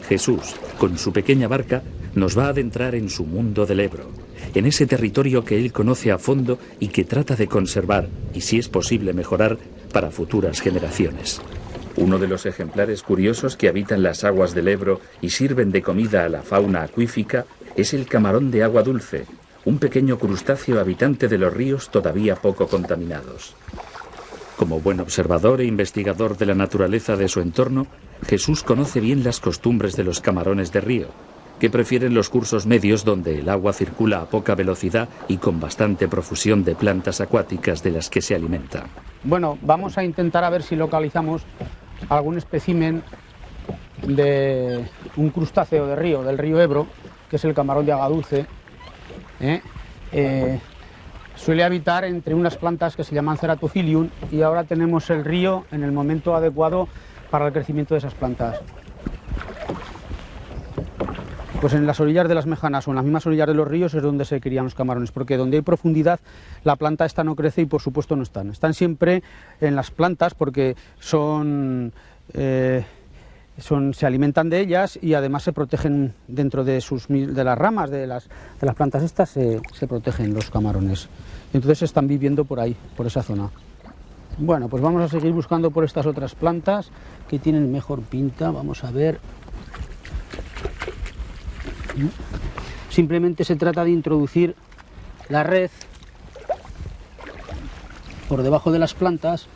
Jesús, con su pequeña barca, nos va a adentrar en su mundo del Ebro, en ese territorio que él conoce a fondo y que trata de conservar, y si es posible mejorar, para futuras generaciones. Uno de los ejemplares curiosos que habitan las aguas del Ebro y sirven de comida a la fauna acuífica es el camarón de agua dulce, un pequeño crustáceo habitante de los ríos todavía poco contaminados. Como buen observador e investigador de la naturaleza de su entorno, Jesús conoce bien las costumbres de los camarones de río, que prefieren los cursos medios donde el agua circula a poca velocidad y con bastante profusión de plantas acuáticas de las que se alimentan. Bueno, vamos a intentar a ver si localizamos algún espécimen de un crustáceo de río, del río Ebro, que es el camarón de agua dulce. Suele habitar entre unas plantas que se llaman Ceratophyllum y ahora tenemos el río en el momento adecuado para el crecimiento de esas plantas. Pues en las orillas de las mejanas o en las mismas orillas de los ríos es donde se crían los camarones, porque donde hay profundidad la planta esta no crece y por supuesto no están. Están siempre en las plantas porque se alimentan de ellas y además se protegen dentro de las ramas de las plantas estas, se protegen los camarones. Entonces están viviendo por ahí, por esa zona. Bueno, pues vamos a seguir buscando por estas otras plantas que tienen mejor pinta. Vamos a ver. Simplemente se trata de introducir la red por debajo de las plantas,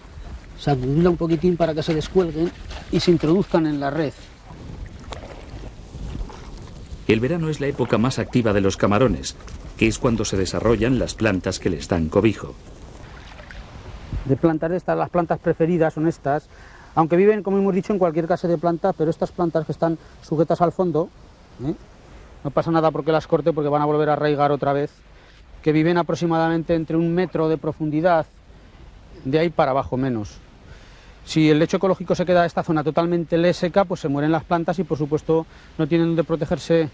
sacudirla un poquitín para que se descuelguen y se introduzcan en la red. El verano es la época más activa de los camarones, que es cuando se desarrollan las plantas que les dan cobijo. De plantas estas, las plantas preferidas son estas, aunque viven, como hemos dicho, en cualquier clase de planta, pero estas plantas que están sujetas al fondo, no pasa nada porque las corte, porque van a volver a arraigar otra vez, que viven aproximadamente entre 1 metro de profundidad, de ahí para abajo menos. Si el lecho ecológico se queda esta zona totalmente seca, pues se mueren las plantas y por supuesto no tienen donde protegerse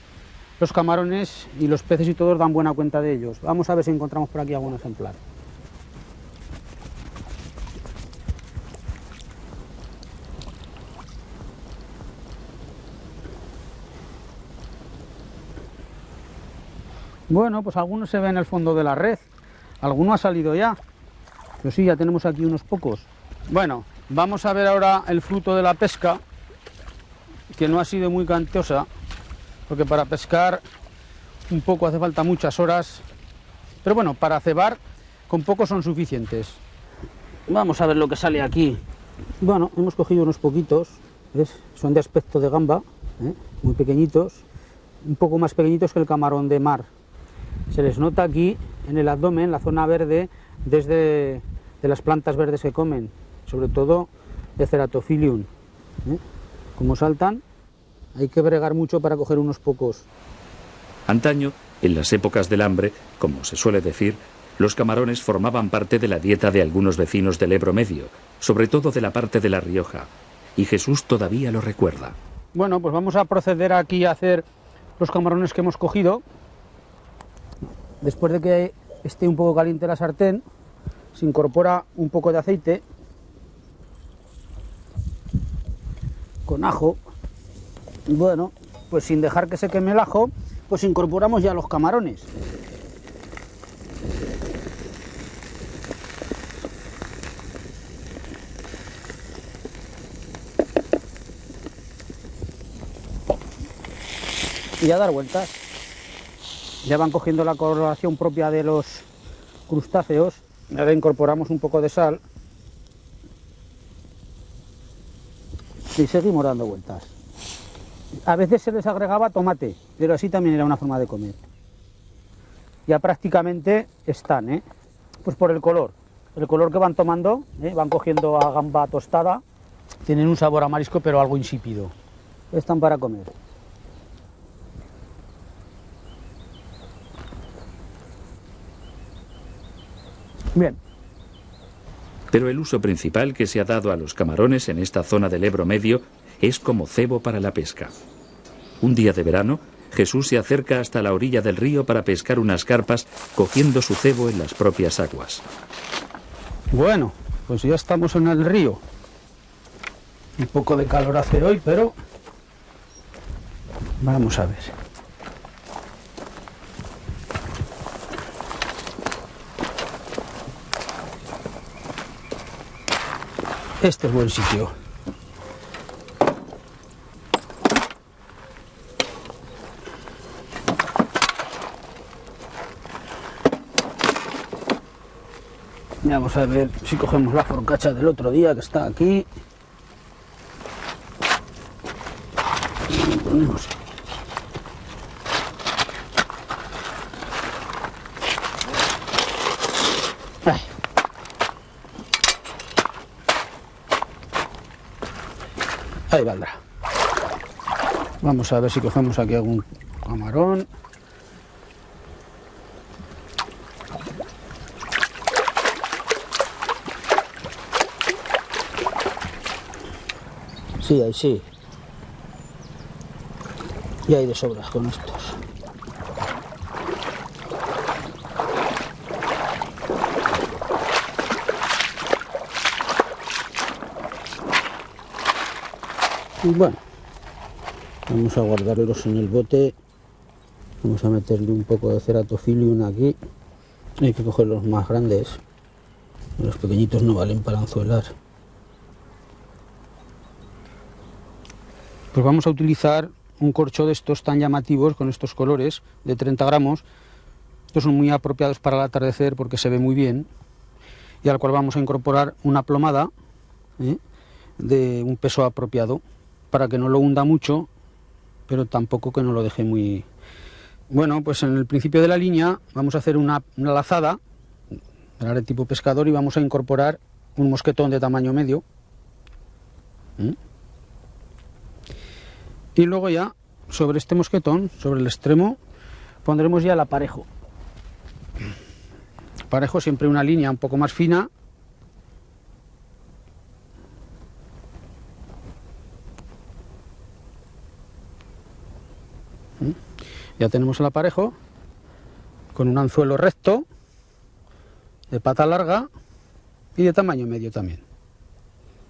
los camarones, y los peces y todos dan buena cuenta de ellos. Vamos a ver si encontramos por aquí algún ejemplar. Bueno, pues algunos se ven en el fondo de la red, alguno ha salido ya, pero sí, ya tenemos aquí unos pocos. Bueno, vamos a ver ahora el fruto de la pesca, que no ha sido muy cantiosa, porque para pescar un poco hace falta muchas horas, pero bueno, para cebar con poco son suficientes. Vamos a ver lo que sale aquí. Bueno, hemos cogido unos poquitos, ¿ves? Son de aspecto de gamba, muy pequeñitos, un poco más pequeñitos que el camarón de mar. Se les nota aquí en el abdomen, la zona verde, desde de las plantas verdes que comen, sobre todo de Ceratophyllum. Como saltan, hay que bregar mucho para coger unos pocos. Antaño, en las épocas del hambre, como se suele decir, los camarones formaban parte de la dieta de algunos vecinos del Ebro Medio, sobre todo de la parte de La Rioja, y Jesús todavía lo recuerda. Bueno, pues vamos a proceder aquí a hacer los camarones que hemos cogido. Después de que esté un poco caliente la sartén, se incorpora un poco de aceite con ajo. Bueno, pues sin dejar que se queme el ajo, pues incorporamos ya los camarones. Y a dar vueltas. Ya van cogiendo la coloración propia de los crustáceos. Ahora incorporamos un poco de sal y seguimos dando vueltas. A veces se les agregaba tomate, pero así también era una forma de comer. Ya prácticamente están, pues por el color que van tomando, van cogiendo a gamba tostada, tienen un sabor a marisco pero algo insípido. Están para comer. Bien. Pero el uso principal que se ha dado a los camarones en esta zona del Ebro Medio es como cebo para la pesca. Un día de verano, Jesús se acerca hasta la orilla del río para pescar unas carpas, cogiendo su cebo en las propias aguas. Bueno, pues ya estamos en el río. Un poco de calor hace hoy, pero Vamos a ver. Este es buen sitio. Vamos a ver si cogemos la forcacha del otro día que está aquí. Y ponemos. Ay. Ahí valdrá. Vamos a ver si cogemos aquí algún camarón. Sí, ahí sí. Y hay de sobras con estos. Y bueno, vamos a guardarlos en el bote. Vamos a meterle un poco de Ceratophilium aquí. Hay que coger los más grandes. Los pequeñitos no valen para anzuelar. Pues vamos a utilizar un corcho de estos tan llamativos, con estos colores, de 30 gramos. Estos son muy apropiados para el atardecer porque se ve muy bien. Y al cual vamos a incorporar una plomada de un peso apropiado, para que no lo hunda mucho, pero tampoco que no lo deje muy... Bueno, pues en el principio de la línea vamos a hacer una lazada, de tipo pescador, y vamos a incorporar un mosquetón de tamaño medio. Y luego ya, sobre este mosquetón, sobre el extremo, pondremos ya el aparejo. Aparejo siempre una línea un poco más fina. Ya tenemos el aparejo con un anzuelo recto, de pata larga y de tamaño medio también.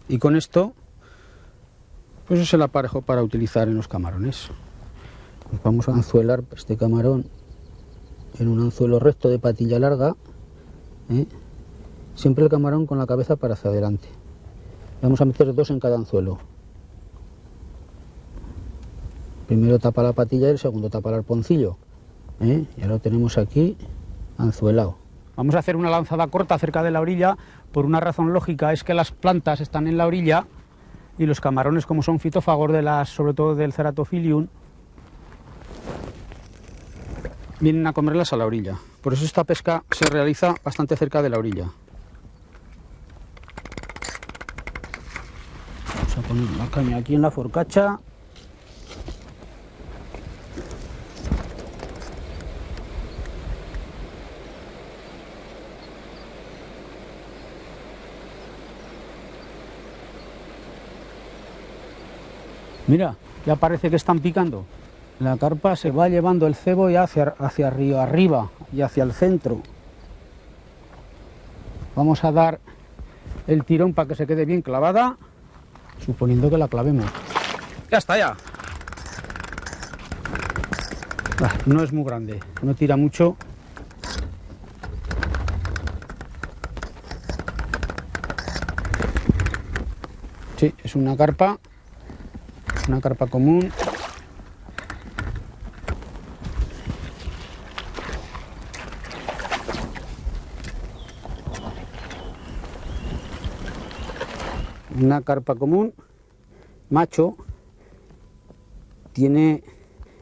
Y con esto, pues es el aparejo para utilizar en los camarones. Pues vamos a anzuelar este camarón en un anzuelo recto de patilla larga, siempre el camarón con la cabeza para hacia adelante. Vamos a meter 2 en cada anzuelo. Primero tapa la patilla y el segundo tapa el arponcillo. Ya lo tenemos aquí anzuelado. Vamos a hacer una lanzada corta cerca de la orilla por una razón lógica, es que las plantas están en la orilla y los camarones, como son fitófagos sobre todo del Ceratophilium, vienen a comerlas a la orilla. Por eso esta pesca se realiza bastante cerca de la orilla. Vamos a poner la caña aquí en la forcacha. Mira, ya parece que están picando. La carpa se va llevando el cebo ya hacia arriba y hacia el centro. Vamos a dar el tirón para que se quede bien clavada, suponiendo que la clavemos. Ya está, ya. No es muy grande, no tira mucho. Sí, es una carpa común. Una carpa común, macho, tiene,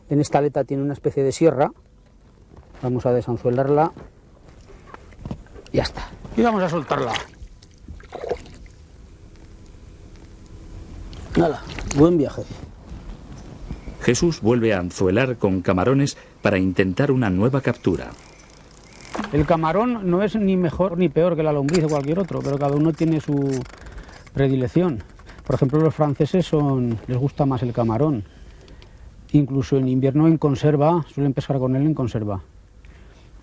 en esta aleta tiene una especie de sierra. Vamos a desanzuelarla. Ya está. Y vamos a soltarla. Nada, buen viaje. Jesús vuelve a anzuelar con camarones para intentar una nueva captura. El camarón no es ni mejor ni peor que la lombriz o cualquier otro, pero cada uno tiene su predilección. Por ejemplo, los franceses les gusta más el camarón. Incluso en invierno en conserva, suelen pescar con él en conserva.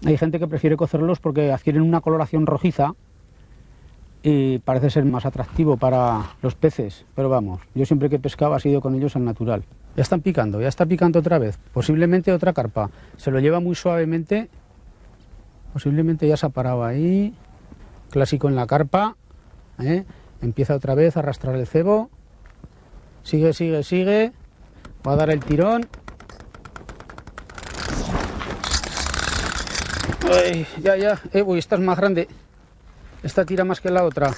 Hay gente que prefiere cocerlos porque adquieren una coloración rojiza y parece ser más atractivo para los peces, pero vamos, yo siempre que pescaba ha sido con ellos al natural. Ya están picando, ya está picando otra vez. Posiblemente otra carpa. Se lo lleva muy suavemente. Posiblemente ya se ha parado ahí. Clásico en la carpa. Empieza otra vez a arrastrar el cebo. Sigue, sigue, sigue. Va a dar el tirón. Ay, ya, ya. Uy, esta es más grande. Esta tira más que la otra.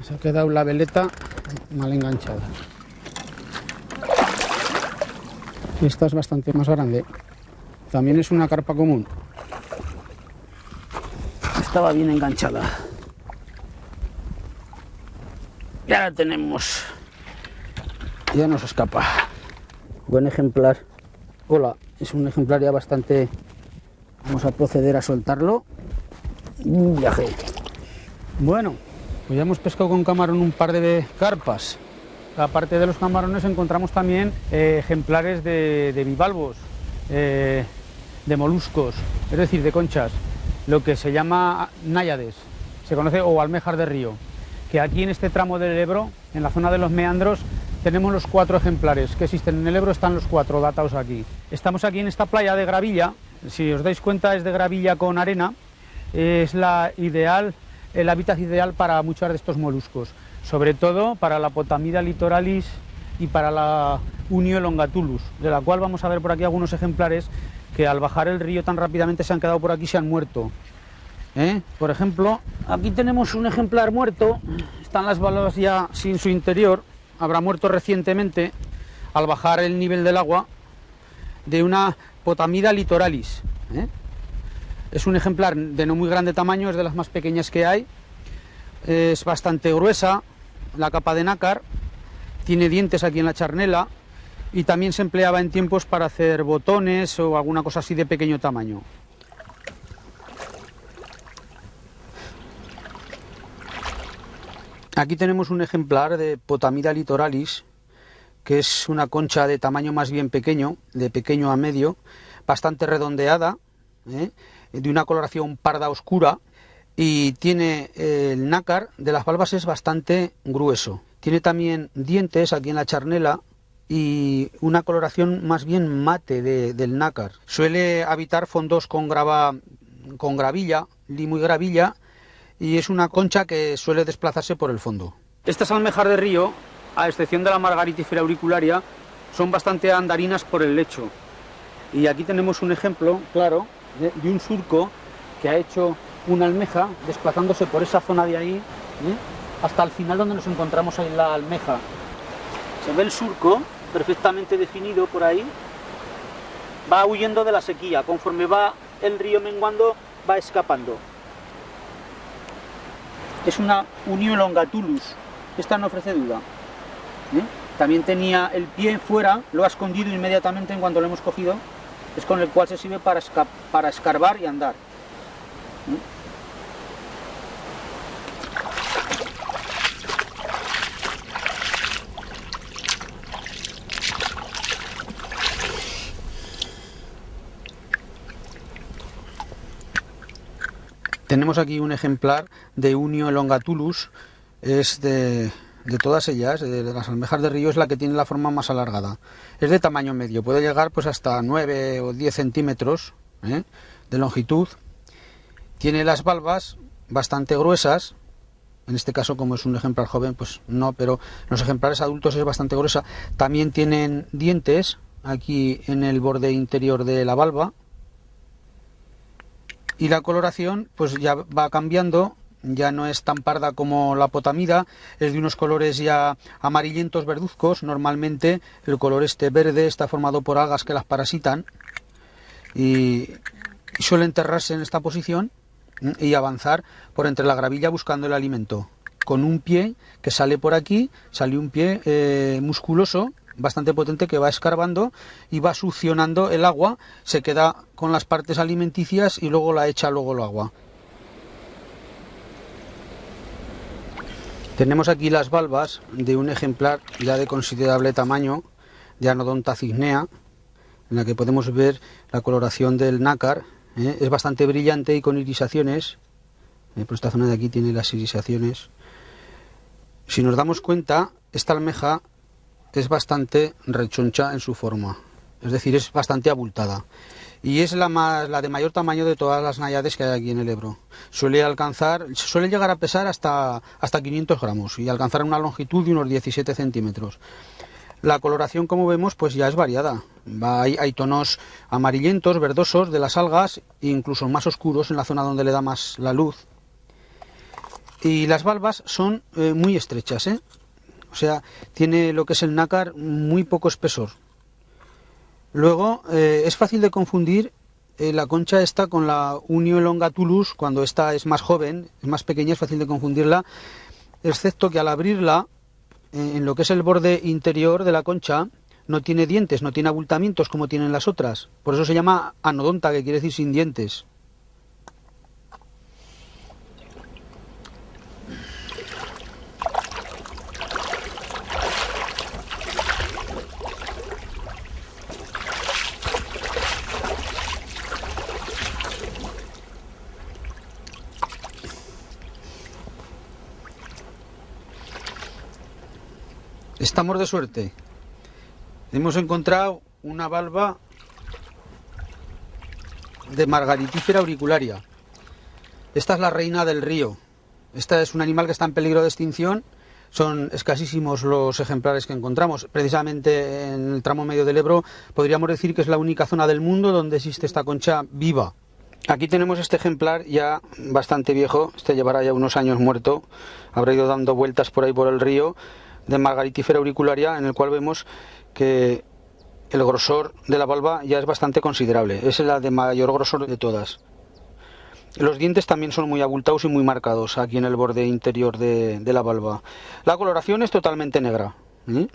Se ha quedado la veleta mal enganchada. Esta es bastante más grande. También es una carpa común. Estaba bien enganchada. Ya la tenemos. Ya nos escapa. Buen ejemplar. Hola, es un ejemplar ya bastante... Vamos a proceder a soltarlo. Un viaje. Bueno, pues ya hemos pescado con camarón un par de carpas. Aparte de los camarones encontramos también ejemplares de bivalvos, de moluscos, es decir, de conchas, lo que se llama náyades, se conoce, o almejas de río, que aquí en este tramo del Ebro, en la zona de los meandros, tenemos los 4 ejemplares que existen en el Ebro, están los 4 datados aquí. Estamos aquí en esta playa de gravilla, si os dais cuenta es de gravilla con arena, es el hábitat ideal para muchos de estos moluscos. Sobre todo para la Potamida litoralis y para la Unio elongatulus, de la cual vamos a ver por aquí algunos ejemplares que al bajar el río tan rápidamente se han quedado por aquí y se han muerto. Por ejemplo, aquí tenemos un ejemplar muerto, están las valvas ya sin su interior, habrá muerto recientemente al bajar el nivel del agua, de una Potamida litoralis. Es un ejemplar de no muy grande tamaño, es de las más pequeñas que hay, es bastante gruesa, la capa de nácar, tiene dientes aquí en la charnela y también se empleaba en tiempos para hacer botones o alguna cosa así de pequeño tamaño. Aquí tenemos un ejemplar de Potamida litoralis, que es una concha de tamaño más bien pequeño, de pequeño a medio, bastante redondeada, de una coloración parda oscura, y tiene el nácar de las valvas es bastante grueso. Tiene también dientes aquí en la charnela y una coloración más bien mate del nácar. Suele habitar fondos con gravilla, limo y gravilla, y es una concha que suele desplazarse por el fondo. Estas almejas de río, a excepción de la Margaritifera auricularia, son bastante andarinas por el lecho. Y aquí tenemos un ejemplo claro de un surco que ha hecho una almeja desplazándose por esa zona de ahí hasta el final donde nos encontramos ahí la almeja. Se ve el surco perfectamente definido por ahí. Va huyendo de la sequía, conforme va el río menguando va escapando. Es una Unio elongatulus, esta no ofrece duda. También tenía el pie fuera, lo ha escondido inmediatamente en cuanto lo hemos cogido, es con el cual se sirve para escarbar y andar. Tenemos aquí un ejemplar de Unio elongatulus, es de todas ellas, de las almejas de río, es la que tiene la forma más alargada. Es de tamaño medio, puede llegar pues hasta 9 o 10 centímetros de longitud. Tiene las valvas bastante gruesas, en este caso como es un ejemplar joven pues no, pero en los ejemplares adultos es bastante gruesa. También tienen dientes aquí en el borde interior de la valva. Y la coloración pues ya va cambiando, ya no es tan parda como la Potamida, es de unos colores ya amarillentos verduzcos. Normalmente el color verde está formado por algas que las parasitan y suele enterrarse en esta posición y avanzar por entre la gravilla buscando el alimento, con un pie que sale por aquí, sale un pie musculoso, bastante potente, que va escarbando y va succionando el agua, se queda con las partes alimenticias y luego la echa luego el agua. Tenemos aquí las valvas de un ejemplar ya de considerable tamaño, de Anodonta cygnea, en la que podemos ver la coloración del nácar. Es bastante brillante y con irisaciones. Por esta zona de aquí tiene las irisaciones. Si nos damos cuenta, esta almeja es bastante rechoncha en su forma, es decir, es bastante abultada. Y es la de mayor tamaño de todas las náyades que hay aquí en el Ebro. Suele llegar a pesar hasta 500 gramos y alcanzar una longitud de unos 17 centímetros. La coloración, como vemos, pues ya es variada. Hay tonos amarillentos, verdosos de las algas e incluso más oscuros en la zona donde le da más la luz. Y las valvas son muy estrechas, ¿eh? O sea, tiene lo que es el nácar muy poco espesor. Luego, es fácil de confundir la concha esta con la Unio elongatulus, cuando esta es más joven, es más pequeña, es fácil de confundirla, excepto que al abrirla, en lo que es el borde interior de la concha, no tiene dientes, no tiene abultamientos como tienen las otras. Por eso se llama anodonta, que quiere decir sin dientes. Estamos de suerte. Hemos encontrado una valva de Margaritifera auricularia. Esta es la reina del río. Esta es un animal que está en peligro de extinción. Son escasísimos los ejemplares que encontramos. Precisamente en el tramo medio del Ebro podríamos decir que es la única zona del mundo donde existe esta concha viva. Aquí tenemos este ejemplar ya bastante viejo. Este llevará ya unos años muerto. Habrá ido dando vueltas por ahí por el río, de Margaritifera auricularia, en el cual vemos que el grosor de la valva ya es bastante considerable. Es la de mayor grosor de todas. Los dientes también son muy abultados y muy marcados aquí en el borde interior de la valva. La coloración es totalmente negra, ¿eh?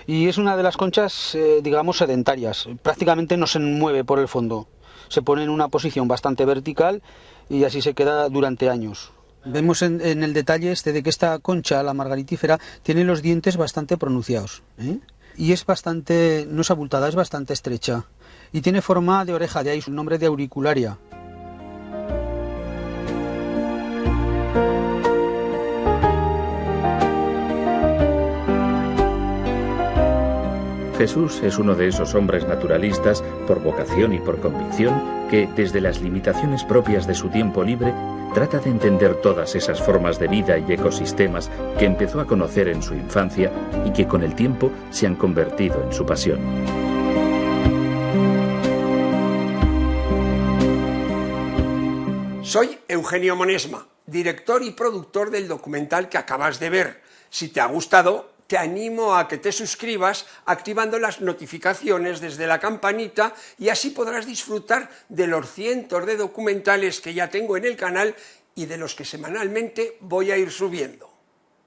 Y es una de las conchas, digamos, sedentarias. Prácticamente no se mueve por el fondo. Se pone en una posición bastante vertical y así se queda durante años. Vemos en el detalle este de que esta concha, la Margaritifera, tiene los dientes bastante pronunciados, ¿eh? Y es bastante, no es abultada, es bastante estrecha. Y tiene forma de oreja, de ahí su nombre de auricularia. Jesús es uno de esos hombres naturalistas, por vocación y por convicción, que, desde las limitaciones propias de su tiempo libre, trata de entender todas esas formas de vida y ecosistemas que empezó a conocer en su infancia y que con el tiempo se han convertido en su pasión. Soy Eugenio Monesma, director y productor del documental que acabas de ver. Si te ha gustado, te animo a que te suscribas activando las notificaciones desde la campanita y así podrás disfrutar de los cientos de documentales que ya tengo en el canal y de los que semanalmente voy a ir subiendo.